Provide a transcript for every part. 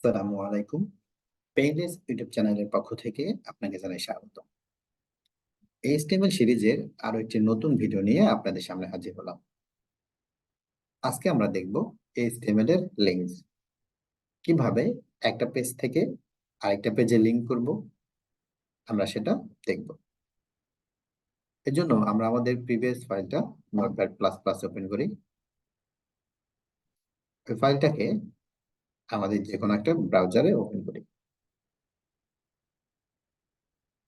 আসসালামু আলাইকুম। Painless YouTube চ্যানেলের পক্ষ থেকে আপনাকে জানাই স্বাগত। এইচটিএমএল সিরিজের আরো একটি নতুন ভিডিও নিয়ে আপনাদের সামনে হাজির হলাম। আজকে আমরা দেখব এইচটিএমএল এর লিঙ্কস। কিভাবে একটা পেজ থেকে আরেকটা পেজে লিংক করব আমরা সেটা দেখব। এর জন্য আমরা আমাদের প্রিভিয়াস ফাইলটা নোটপ্যাড প্লাস প্লাস ওপেন করি। ওই ফাইলটাকে আমাদের যে কোনো একটা ব্রাউজারে ওপেন করি।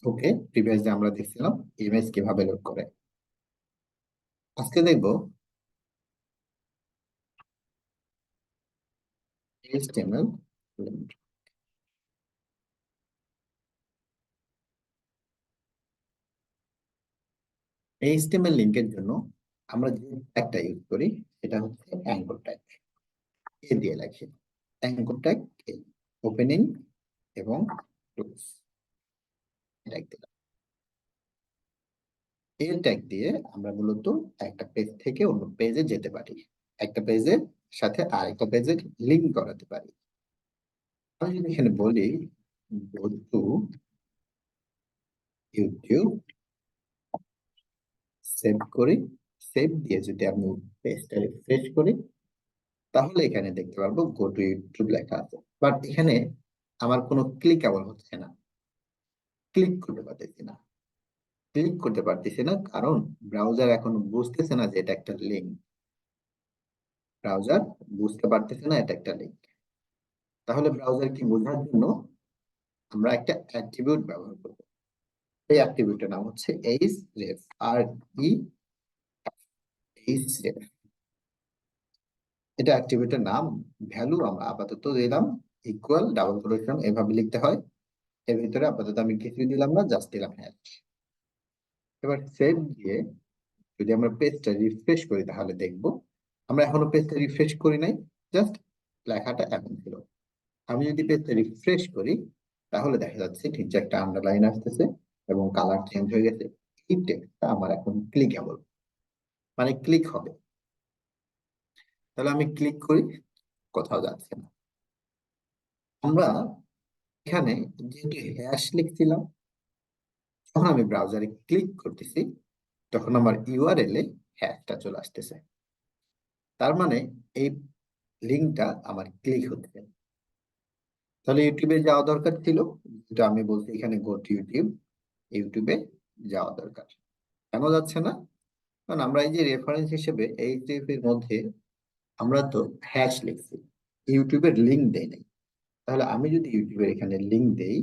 ওকে, প্রিভিয়াস যে আমরা দেখছিলাম ইমেজ কিভাবে লোড করে। আজকে দেখব এইচটিএমএল লিঙ্ক। এইচটিএমএল লিংকের জন্য আমরা যে ট্যাগটা ইউজ করি সেটা হচ্ছে অ্যাঙ্কর ট্যাগ। এ দিয়ে লেখি অ্যাঙ্কর ট্যাগ, ওপেনিং এবং ক্লোজ ট্যাগ দিলাম। এর ট্যাগ দিয়ে আমরা মূলত একটা পেজ থেকে অন্য পেজে যেতে পারি, একটা পেজের সাথে আরেকটা পেজের লিংক করাতে পারি। আমি যদি এখানে বলি গো টু ইউটিউব, সেভ করি, সেভ দিয়ে যদি আমি পেজটা রিফ্রেশ করি তাহলে এখানে দেখতে পারবো গো টু ইউটিউব লেখা আছে। বাট এখানে আমার কোনো ক্লিকেবল হচ্ছে না, ক্লিক করতে পারতেছি না। ক্লিক করতে পারতেছি না কারণ ব্রাউজার এখন বুঝতেছে না যে এটা একটা লিঙ্ক। ব্রাউজার বুঝতে পারতেছে না এটা একটা লিঙ্ক। তাহলে ব্রাউজার কি বোঝার জন্য আমরা একটা অ্যাট্রিবিউট ব্যবহার করব। এই অ্যাট্রিবিউটের নাম হচ্ছে href, আর ই href। এটা অ্যাট্রিবিউটের নাম। ভ্যালু আমরা আপাতত দিলাম ইকুয়াল ডাবল কোটেশন, এভাবে লিখতে হয়। এর ভিতরে আপাতত আমি কিছুই দিলাম না, জাস্ট দিলাম হ্যাশ। এবার সেভ দিয়ে যদি আমরা পেজটা রিফ্রেশ করি তাহলে দেখব আমরা এখনো পেজটা রিফ্রেশ করি নাই, জাস্ট লেখাটা এমন ছিল। আমি যদি পেজটা রিফ্রেশ করি তাহলে দেখা যাচ্ছে নিচে একটা আন্ডারলাইন আসতেছে এবং কালার চেঞ্জ হয়ে গেছে। এই টেক্সটটা আমার এখন ক্লিকেবল, মানে ক্লিক হবে। তাহলে আমি ক্লিক করি, কোথাও যাচ্ছে না। আমরা এখানে যেহেতু হ্যাশ লিখছিলাম, যখন আমি ব্রাউজারে ক্লিক করতেছি তখন আমার ইউআরএল এ হ্যাশটা চলে আসতেছে। তার মানে এই লিঙ্কটা আমার ক্লিক হচ্ছে। তাহলে ইউটিউবে যাওয়া দরকার ছিল, যেটা আমি বলছি এখানে গো টু ইউটিউব, ইউটিউবে যাওয়া দরকার। কেন যাচ্ছে না? কারণ আমরা এই যে রেফারেন্স হিসেবে এইচটিএফ এর মধ্যে আমরা তো হ্যাশ লিখছি, ইউটিউবের লিংক দেই নাই। তাহলে আমি যদি ইউটিউবের এখানে লিংক দেই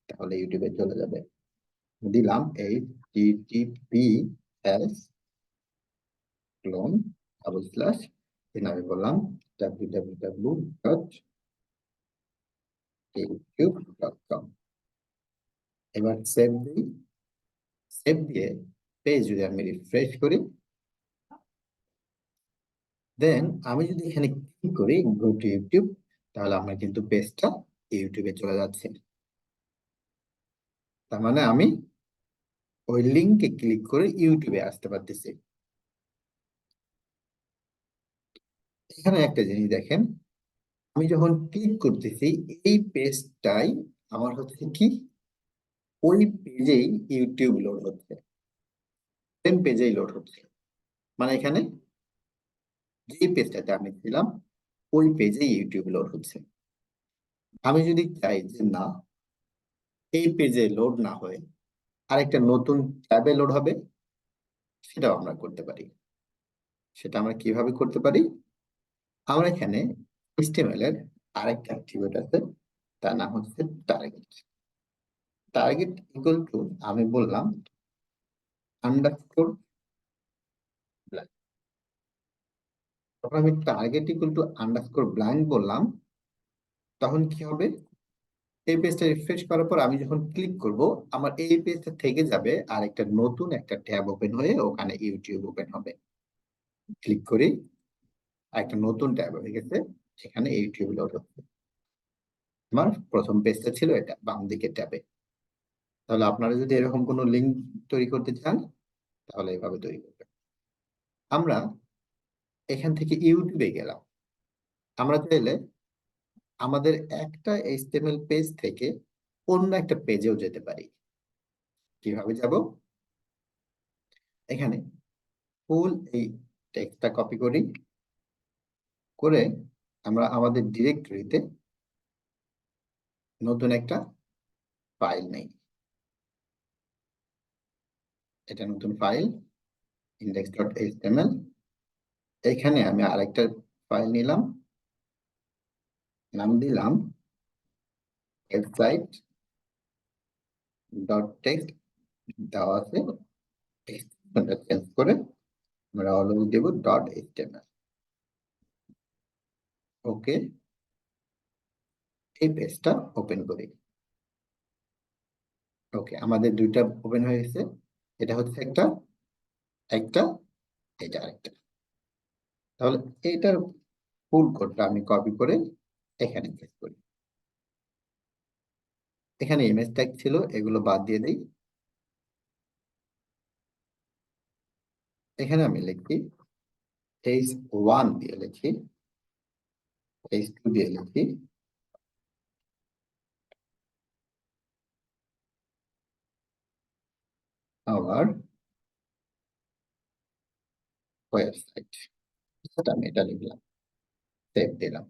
তাহলে ইউটিউবে চলে যাবে। দিলাম http ক্লোন ডাবল স্ল্যাশ, দেন আমি বললাম www.youtube.com। এবার সেভ দিই, সেভ দিয়ে পেজ যদি আমি রিফ্রেশ করি, দেন আমি যদি এখানে ক্লিক করি গো টু ইউটিউব, তাহলে আমার কিন্তু পেজটা ইউটিউবে চলে যাচ্ছে। তার মানে আমি ওই লিঙ্কে ক্লিক করে ইউটিউবে আসতে পারতেছি। এখানে একটা জিনিস দেখেন, আমি যখন ক্লিক করতেছি এই পেজটাই আমার হচ্ছে কি ওই পেজেই ইউটিউব লোড হচ্ছে, সেম পেজেই লোড হচ্ছে। মানে এখানে যে পেজটাতে আমি ছিলাম ওই পেজে ইউটিউব লোড হচ্ছে। আমি যদি চাই যে না, এই পেজে লোড না হয়ে আরেকটা নতুন ট্যাবে লোড হবে, সেটাও আমরা করতে পারি। সেটা আমরা কিভাবে করতে পারি? আমরা এখানে এইচটিএমএল এর আরেকটা অ্যাট্রিবিউট আছে, তার নাম হচ্ছে টার্গেট। টার্গেট ইকুয়াল টু আমি বললাম আন্ডারস্কোর ব্ল্যাঙ্ক। যখন আমি target equal to underscore blank বললাম তখন কি হবে? এই পেজটা রিফ্রেশ করার পর আমি যখন ক্লিক করব আমার এই পেজটা থেকে যাবে আর একটা নতুন একটা ট্যাব ওপেন হয়ে ওখানে ইউটিউব ওপেন হবে। ক্লিক করি, একটা নতুন ট্যাব হয়ে গেছে, সেখানে ইউটিউব লোড হচ্ছে। আমার প্রথম পেজটা ছিল এটা বাম দিকে ট্যাবে। তাহলে আপনারা যদি এরকম কোনো লিঙ্ক তৈরি করতে চান তাহলে এভাবে তৈরি করবেন। আমরা এখান থেকে ইউটিউবে গেলাম, আমরা চাইলে আমাদের একটা এইচটিএমএল পেজ থেকে অন্য একটা পেজেও যেতে পারি। কিভাবে যাব? এখানে ফুল এই টেক্সটটা কপি করি, করে আমরা আমাদের ডিরেক্টরিতে নতুন একটা ফাইল নেই। এটা নতুন ফাইল index.html। এখানে আমি আরেকটা ফাইল নিলাম, নাম দিলাম ওয়েবসাইট ডট টেক্সট। দেওয়া আছে, এক্সটেনশনটা চেঞ্জ করে আমরা অলরেডি দেব ডট এইচটিএমএল। ওকে, এই পেজটা ওপেন করি। ওকে, আমাদের দুইটা ওপেন হয়ে গেছে। এটা হচ্ছে একটা, একটা, এটা আরেকটা। তাহলে এইটার ফুল কোডটা আমি কপি করে এখানে পেস্ট করি। এখানে ইমেজ ট্যাগ ছিল, এগুলো বাদ দিয়ে দিই। এখানে আমি লিখি h1 দিয়ে লিখি, h2 দিয়ে লিখি, আবার ওয়েবসাইট। আমি এটা লিখলাম, সেভ দিলাম।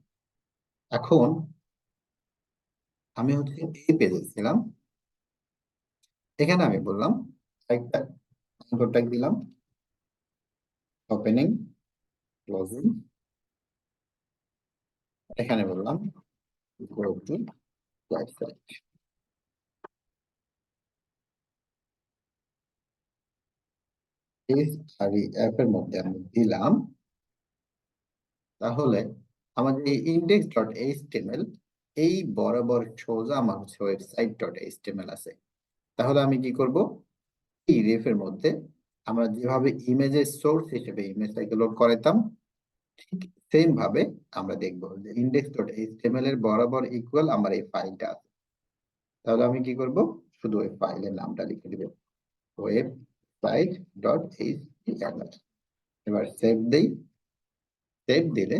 এখন আমি হচ্ছে এই পেজে ছিলাম। এখানে আমি বললাম একটা ট্যাগ দিলাম, ওপেনিং, ক্লোজিং। এখানে বললাম গো টু ওয়েবসাইট। এই আর এই অ্যাপের মধ্যে আমি দিলাম। তাহলে আমাদের এই ইন্ডেক্স ডট এইচটিএমএল এই বরাবর সোজা আমার হচ্ছে ওয়েবসাইট ডট এইচটিএমএল আছে। তাহলে আমি কি করব? এই রেফের মধ্যে আমরা যেভাবে ইমেজের সোর্স হিসেবে ইমেজটাকে লোড করাতাম, ঠিক সেম ভাবে আমরা দেখবো যে ইন্ডেক্স ডট এইচটিএমএল এর বরাবর ইকুয়াল আমার এই ফাইলটা আছে। তাহলে আমি কি করব? শুধু ওই ফাইলের নামটা লিখে দিব, ওয়েবসাইট ডট এইচটিএমএল। এবার সেভ দেই। সেভ দিলে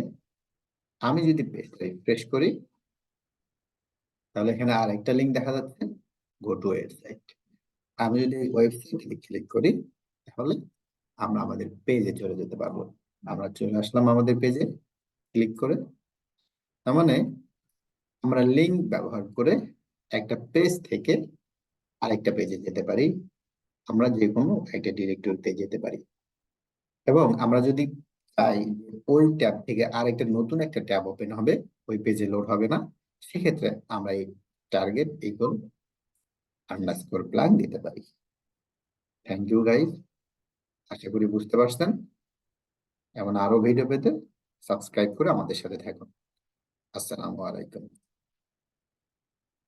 আমি যদি পেজটা রিফ্রেশ করি, তাহলে এখানে আরেকটা লিঙ্ক দেখা যাচ্ছে, গো টু ওয়েবসাইট। আমি যদি ওয়েবসাইটে ক্লিক করি, তাহলে আমরা আমাদের পেজে চলে যেতে পারবো। আমরা চলে আসলাম আমাদের পেজে ক্লিক করে। তার মানে আমরা লিঙ্ক ব্যবহার করে একটা পেজ থেকে আরেকটা পেজে যেতে পারি। আমরা যে কোনো একটা ডিরেক্টরিতে যেতে পারি, এবং আমরা যদি চাই যে ওই ট্যাব থেকে আরেকটা নতুন একটা ট্যাব ওপেন হবে, ওই পেজে লোড হবে না, সেক্ষেত্রে আমরা এই টার্গেট ইকুয়াল আন্ডারস্কোর প্লাগ দিতে পারি। থ্যাংক ইউ গাইস, আশা করি বুঝতে পারছেন। এমন আরো ভিডিও পেতে সাবস্ক্রাইব করে আমাদের সাথে থাকুন। আসসালামু আলাইকুম।